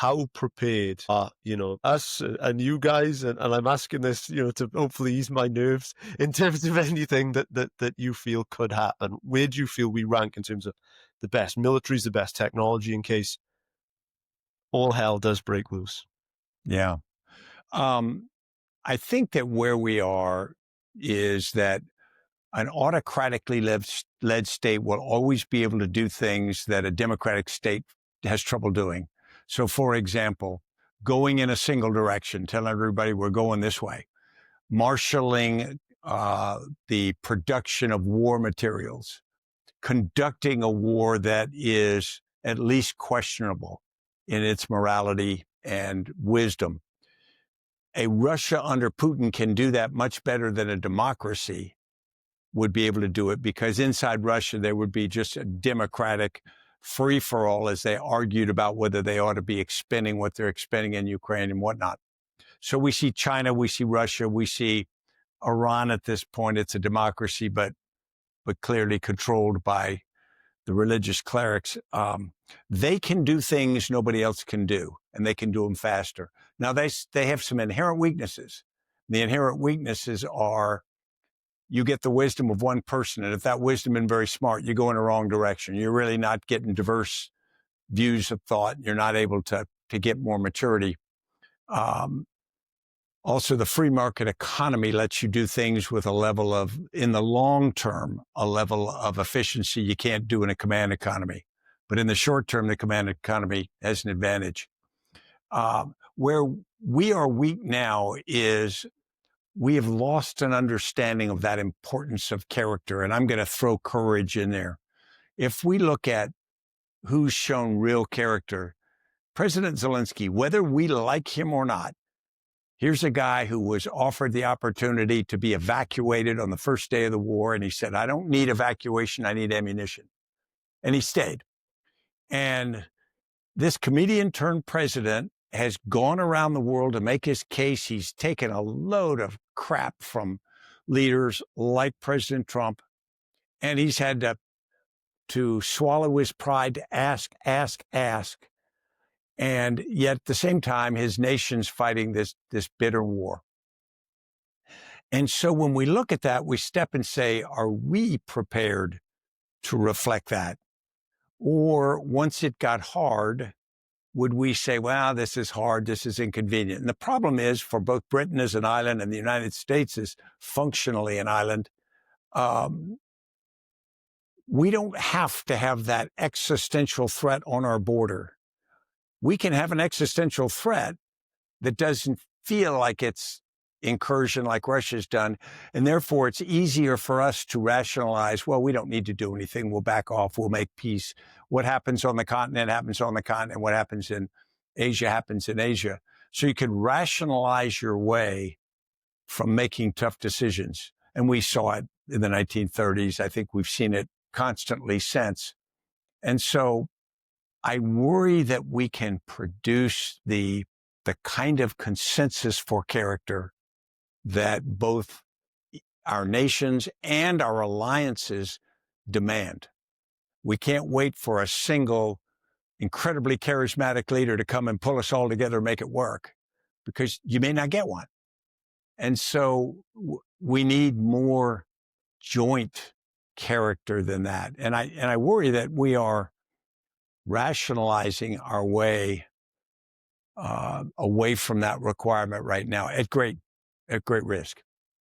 how prepared are, us and you guys, and I'm asking this, to hopefully ease my nerves in terms of anything that you feel could happen. Where do you feel we rank in terms of the best militaries, the best technology in case all hell does break loose? Yeah. I think that where we are is that an autocratically led state will always be able to do things that a democratic state has trouble doing. So, for example, going in a single direction, telling everybody we're going this way, marshaling the production of war materials, conducting a war that is at least questionable in its morality and wisdom. A Russia under Putin can do that much better than a democracy would be able to do it, because inside Russia, there would be just a democratic free-for-all as they argued about whether they ought to be expending what they're expending in Ukraine and whatnot. So we see China, we see Russia, we see Iran at this point. It's a democracy, but clearly controlled by the religious clerics. They can do things nobody else can do, and they can do them faster. Now, they have some inherent weaknesses. The inherent weaknesses are you get the wisdom of one person, and if that wisdom is very smart, you go in the wrong direction. You're really not getting diverse views of thought. You're not able to get more maturity. Also, the free market economy lets you do things with a level of, in the long term, a level of efficiency you can't do in a command economy. But in the short term, the command economy has an advantage. Where we are weak now is we have lost an understanding of that importance of character. And I'm going to throw courage in there. If we look at who's shown real character, President Zelensky, whether we like him or not, here's a guy who was offered the opportunity to be evacuated on the first day of the war. And he said, I don't need evacuation. I need ammunition. And he stayed. And this comedian turned president has gone around the world to make his case. He's taken a load of crap from leaders like President Trump. And he's had to swallow his pride to ask. And yet at the same time, his nation's fighting this bitter war. And so when we look at that, we step and say, are we prepared to reflect that? Or once it got hard, would we say, well, this is hard, this is inconvenient? And the problem is, for both Britain as an island and the United States is functionally an island, we don't have to have that existential threat on our border. We can have an existential threat that doesn't feel like it's incursion like Russia's done. And therefore, it's easier for us to rationalize, well, we don't need to do anything. We'll back off. We'll make peace. What happens on the continent happens on the continent. What happens in Asia happens in Asia. So you can rationalize your way from making tough decisions. And we saw it in the 1930s. I think we've seen it constantly since. And so I worry that we can produce the kind of consensus for character that both our nations and our alliances demand. We can't wait for a single incredibly charismatic leader to come and pull us all together and make it work, because you may not get one. And so we need more joint character than that. And I worry that we are rationalizing our way away from that requirement right now at great risk.